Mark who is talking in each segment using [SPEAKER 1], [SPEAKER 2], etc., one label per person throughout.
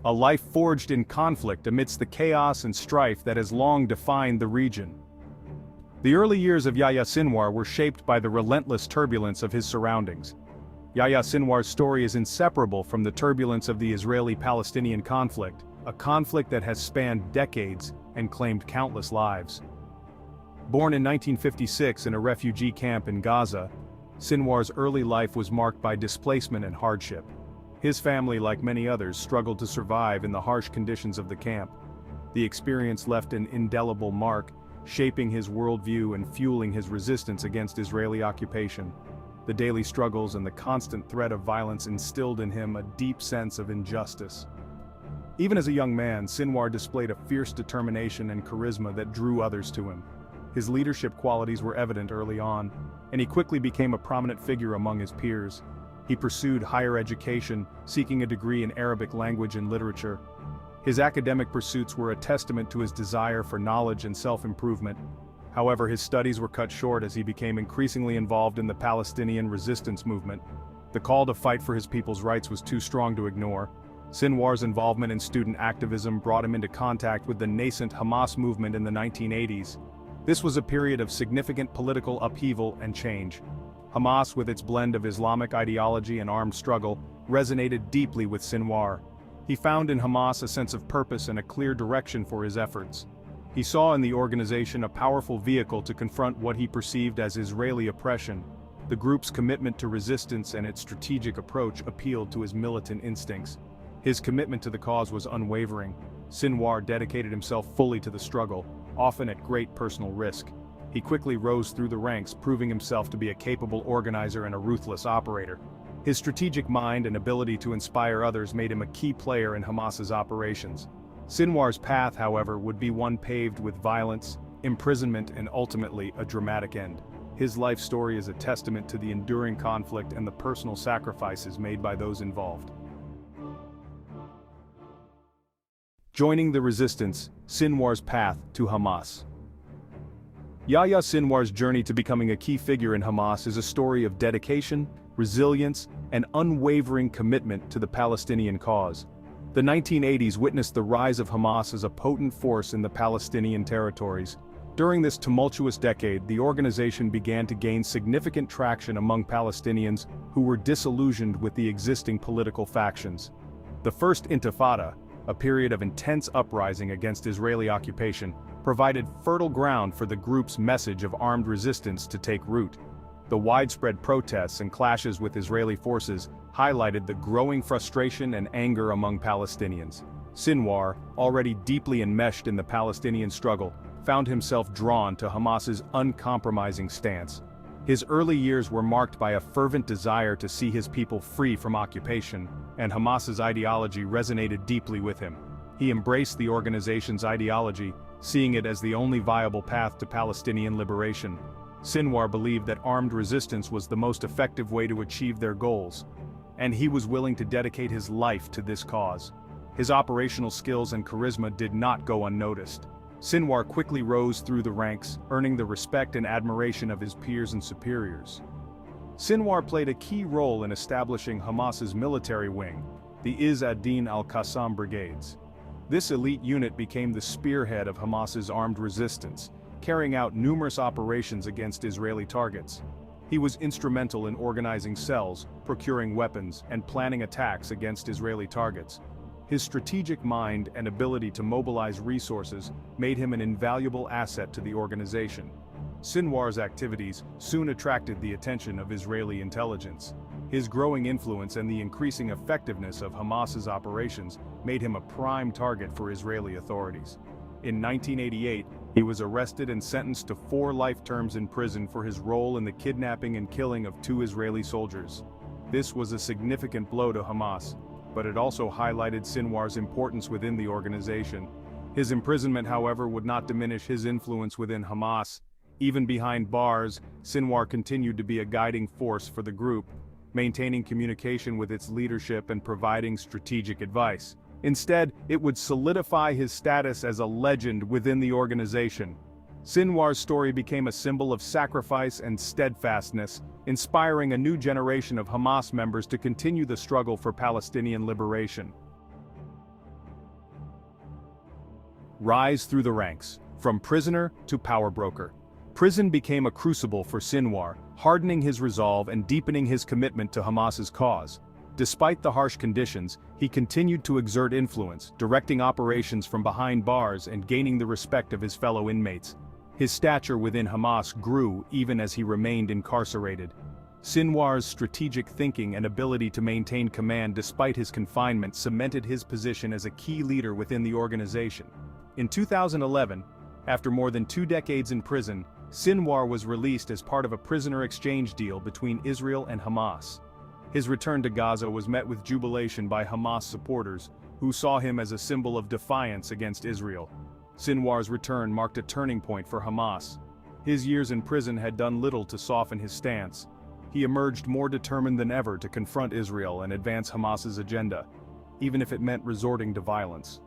[SPEAKER 1] a life forged in conflict amidst the chaos and strife that has long defined the region. The early years of Yahya Sinwar were shaped by the relentless turbulence of his surroundings. Yahya Sinwar's story is inseparable from the turbulence of the Israeli-Palestinian conflict, a conflict that has spanned decades and claimed countless lives. Born in 1956 in a refugee camp in Gaza, Sinwar's early life was marked by displacement and hardship. His family, like many others, struggled to survive in the harsh conditions of the camp. The experience left an indelible mark, shaping his worldview and fueling his resistance against Israeli occupation. The daily struggles and the constant threat of violence instilled in him a deep sense of injustice. Even as a young man, Sinwar displayed a fierce determination and charisma that drew others to him. His leadership qualities were evident early on, and he quickly became a prominent figure among his peers. He pursued higher education, seeking a degree in Arabic language and literature. His academic pursuits were a testament to his desire for knowledge and self-improvement. However, his studies were cut short as he became increasingly involved in the Palestinian resistance movement. The call to fight for his people's rights was too strong to ignore. Sinwar's involvement in student activism brought him into contact with the nascent Hamas movement in the 1980s. This was a period of significant political upheaval and change. Hamas, with its blend of Islamic ideology and armed struggle, resonated deeply with Sinwar. He found in Hamas a sense of purpose and a clear direction for his efforts. He saw in the organization a powerful vehicle to confront what he perceived as Israeli oppression. The group's commitment to resistance and its strategic approach appealed to his militant instincts. His commitment to the cause was unwavering. Sinwar dedicated himself fully to the struggle, often at great personal risk. He quickly rose through the ranks, proving himself to be a capable organizer and a ruthless operator. His strategic mind and ability to inspire others made him a key player in Hamas's operations. Sinwar's path, however, would be one paved with violence, imprisonment, and ultimately a dramatic end. His life story is a testament to the enduring conflict and the personal sacrifices made by those involved. Joining the resistance, Sinwar's path to Hamas. Yahya Sinwar's journey to becoming a key figure in Hamas is a story of dedication, resilience, and unwavering commitment to the Palestinian cause. The 1980s witnessed the rise of Hamas as a potent force in the Palestinian territories. During this tumultuous decade, the organization began to gain significant traction among Palestinians who were disillusioned with the existing political factions. The First Intifada, a period of intense uprising against Israeli occupation, provided fertile ground for the group's message of armed resistance to take root. The widespread protests and clashes with Israeli forces highlighted the growing frustration and anger among Palestinians. Sinwar, already deeply enmeshed in the Palestinian struggle, found himself drawn to Hamas's uncompromising stance. His early years were marked by a fervent desire to see his people free from occupation, and Hamas's ideology resonated deeply with him. He embraced the organization's ideology, seeing it as the only viable path to Palestinian liberation. Sinwar believed that armed resistance was the most effective way to achieve their goals, and he was willing to dedicate his life to this cause. His operational skills and charisma did not go unnoticed. Sinwar quickly rose through the ranks, earning the respect and admiration of his peers and superiors. Sinwar played a key role in establishing Hamas's military wing, the Izz ad-Din al-Qassam Brigades. This elite unit became the spearhead of Hamas's armed resistance, carrying out numerous operations against Israeli targets. He was instrumental in organizing cells, procuring weapons, and planning attacks against Israeli targets. His strategic mind and ability to mobilize resources made him an invaluable asset to the organization. Sinwar's activities soon attracted the attention of Israeli intelligence. His growing influence and the increasing effectiveness of Hamas's operations made him a prime target for Israeli authorities. In 1988, he was arrested and sentenced to 4 life terms in prison for his role in the kidnapping and killing of 2 Israeli soldiers. This was a significant blow to Hamas, but it also highlighted Sinwar's importance within the organization. His imprisonment, however, would not diminish his influence within Hamas. Even behind bars, Sinwar continued to be a guiding force for the group, maintaining communication with its leadership and providing strategic advice. Instead, it would solidify his status as a legend within the organization. Sinwar's story became a symbol of sacrifice and steadfastness, inspiring a new generation of Hamas members to continue the struggle for Palestinian liberation. rise through the ranks, from prisoner to power broker. Prison became a crucible for Sinwar, hardening his resolve and deepening his commitment to Hamas's cause. Despite the harsh conditions, he continued to exert influence, directing operations from behind bars and gaining the respect of his fellow inmates. His stature within Hamas grew even as he remained incarcerated. Sinwar's strategic thinking and ability to maintain command despite his confinement cemented his position as a key leader within the organization. In 2011, after more than 2 decades in prison, Sinwar was released as part of a prisoner exchange deal between Israel and Hamas. His return to Gaza was met with jubilation by Hamas supporters, who saw him as a symbol of defiance against Israel. Sinwar's return marked a turning point for Hamas. His years in prison had done little to soften his stance. He emerged more determined than ever to confront Israel and advance Hamas's agenda, even if it meant resorting to violence.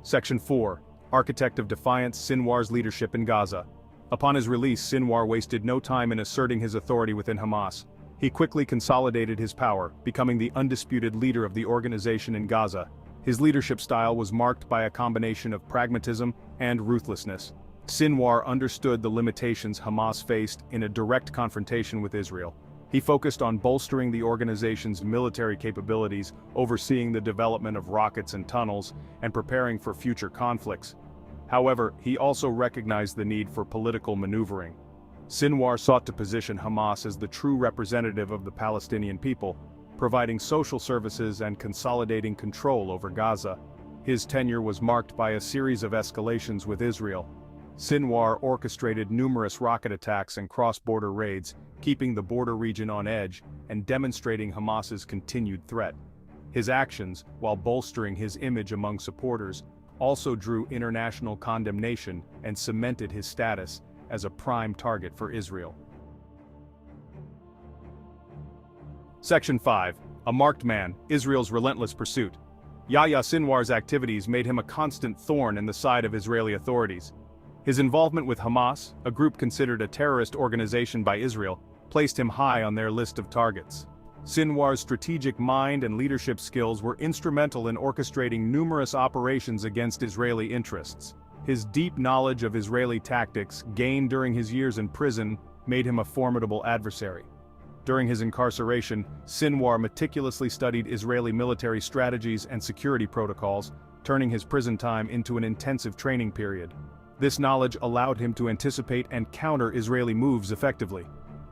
[SPEAKER 1] Section 4. Architect of Defiance: Sinwar's leadership in Gaza. Upon his release, Sinwar wasted no time in asserting his authority within Hamas. He quickly consolidated his power, becoming the undisputed leader of the organization in Gaza. His leadership style was marked by a combination of pragmatism and ruthlessness. Sinwar understood the limitations Hamas faced in a direct confrontation with Israel. He focused on bolstering the organization's military capabilities, overseeing the development of rockets and tunnels, and preparing for future conflicts. However, he also recognized the need for political maneuvering. Sinwar sought to position Hamas as the true representative of the Palestinian people, providing social services and consolidating control over Gaza. His tenure was marked by a series of escalations with Israel. Sinwar orchestrated numerous rocket attacks and cross-border raids, keeping the border region on edge and demonstrating Hamas's continued threat. His actions, while bolstering his image among supporters, also drew international condemnation and cemented his status as a prime target for Israel. Section 5. A marked man: Israel's relentless pursuit. Yahya Sinwar's activities made him a constant thorn in the side of Israeli authorities. His involvement with Hamas, a group considered a terrorist organization by Israel, placed him high on their list of targets. Sinwar's strategic mind and leadership skills were instrumental in orchestrating numerous operations against Israeli interests. His deep knowledge of Israeli tactics, gained during his years in prison, made him a formidable adversary. During his incarceration, Sinwar meticulously studied Israeli military strategies and security protocols, turning his prison time into an intensive training period. This knowledge allowed him to anticipate and counter Israeli moves effectively.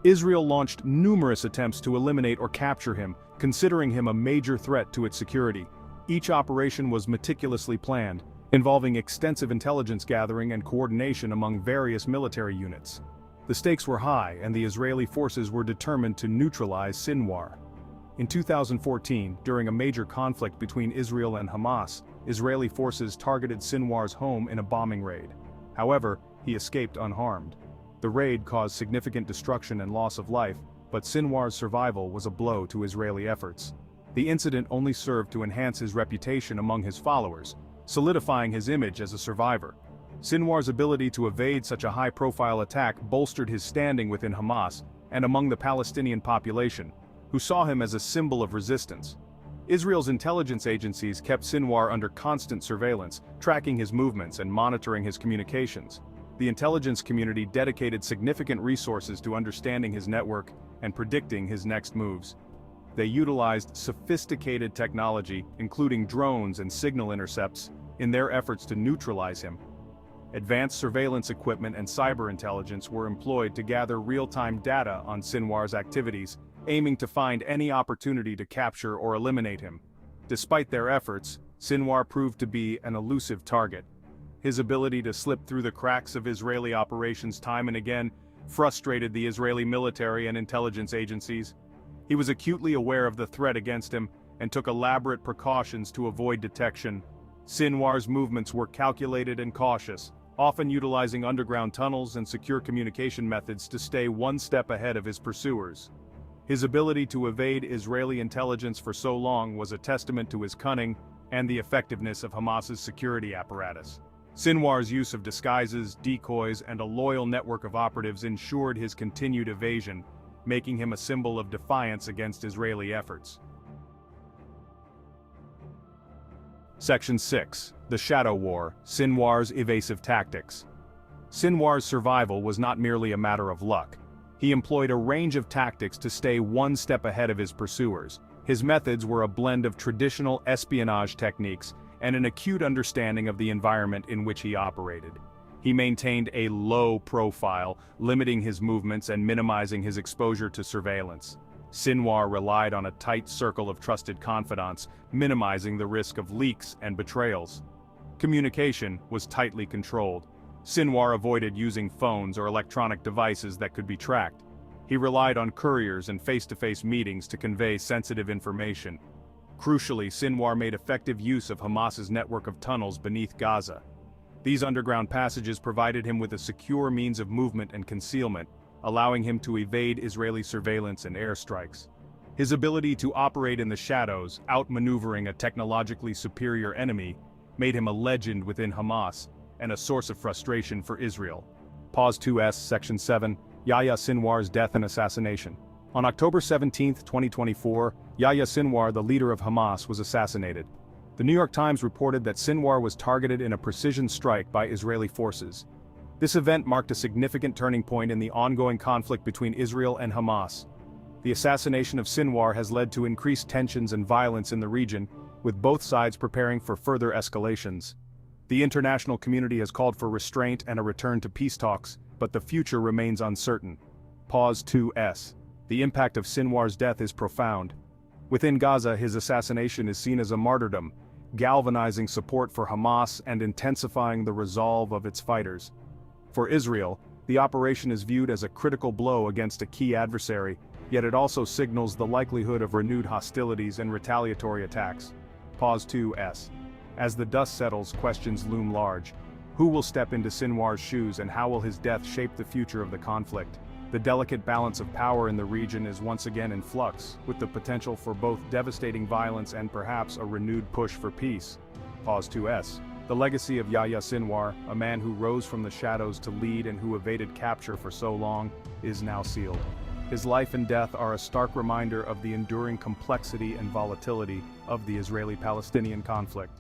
[SPEAKER 1] Israel launched numerous attempts to eliminate or capture him, considering him a major threat to its security. Each operation was meticulously planned, involving extensive intelligence gathering and coordination among various military units. The stakes were high, and the Israeli forces were determined to neutralize Sinwar. In 2014, during a major conflict between Israel and Hamas, Israeli forces targeted Sinwar's home in a bombing raid. However, he escaped unharmed. The raid caused significant destruction and loss of life, but Sinwar's survival was a blow to Israeli efforts. The incident only served to enhance his reputation among his followers, solidifying his image as a survivor. Sinwar's ability to evade such a high-profile attack bolstered his standing within Hamas and among the Palestinian population, who saw him as a symbol of resistance. Israel's intelligence agencies kept Sinwar under constant surveillance, tracking his movements and monitoring his communications. The intelligence community dedicated significant resources to understanding his network and predicting his next moves. They utilized sophisticated technology, including drones and signal intercepts, in their efforts to neutralize him. Advanced surveillance equipment and cyber intelligence were employed to gather real-time data on Sinwar's activities, aiming to find any opportunity to capture or eliminate him. Despite their efforts, Sinwar proved to be an elusive target. His ability to slip through the cracks of Israeli operations time and again frustrated the Israeli military and intelligence agencies. He was acutely aware of the threat against him and took elaborate precautions to avoid detection. Sinwar's movements were calculated and cautious, often utilizing underground tunnels and secure communication methods to stay one step ahead of his pursuers. His ability to evade Israeli intelligence for so long was a testament to his cunning and the effectiveness of Hamas's security apparatus. Sinwar's use of disguises, decoys, and a loyal network of operatives ensured his continued evasion, making him a symbol of defiance against Israeli efforts. Section 6. The Shadow War, Sinwars' Evasive Tactics. Sinwar's survival was not merely a matter of luck. He employed a range of tactics to stay one step ahead of his pursuers. His methods were a blend of traditional espionage techniques and an acute understanding of the environment in which he operated. He maintained a low profile, limiting his movements and minimizing his exposure to surveillance. Sinwar relied on a tight circle of trusted confidants, minimizing the risk of leaks and betrayals. Communication was tightly controlled. Sinwar avoided using phones or electronic devices that could be tracked. He relied on couriers and face-to-face meetings to convey sensitive information. Crucially, Sinwar made effective use of Hamas's network of tunnels beneath Gaza. These underground passages provided him with a secure means of movement and concealment, allowing him to evade Israeli surveillance and airstrikes. His ability to operate in the shadows, outmaneuvering a technologically superior enemy, made him a legend within Hamas and a source of frustration for Israel. Pause 2S, Section 7, Yahya Sinwar's Death and Assassination. On October 17, 2024, Yahya Sinwar, the leader of Hamas, was assassinated. The New York Times reported that Sinwar was targeted in a precision strike by Israeli forces. This event marked a significant turning point in the ongoing conflict between Israel and Hamas. The assassination of Sinwar has led to increased tensions and violence in the region, with both sides preparing for further escalations. The international community has called for restraint and a return to peace talks, but the future remains uncertain. Pause 2S. The impact of Sinwar's death is profound. Within Gaza, his assassination is seen as a martyrdom, galvanizing support for Hamas and intensifying the resolve of its fighters. For Israel, the operation is viewed as a critical blow against a key adversary, yet it also signals the likelihood of renewed hostilities and retaliatory attacks. Pause 2S. As the dust settles, questions loom large. Who will step into Sinwar's shoes and how will his death shape the future of the conflict? The delicate balance of power in the region is once again in flux, with the potential for both devastating violence and perhaps a renewed push for peace. Pause 2S. The legacy of Yahya Sinwar, a man who rose from the shadows to lead and who evaded capture for so long, is now sealed. His life and death are a stark reminder of the enduring complexity and volatility of the Israeli-Palestinian conflict.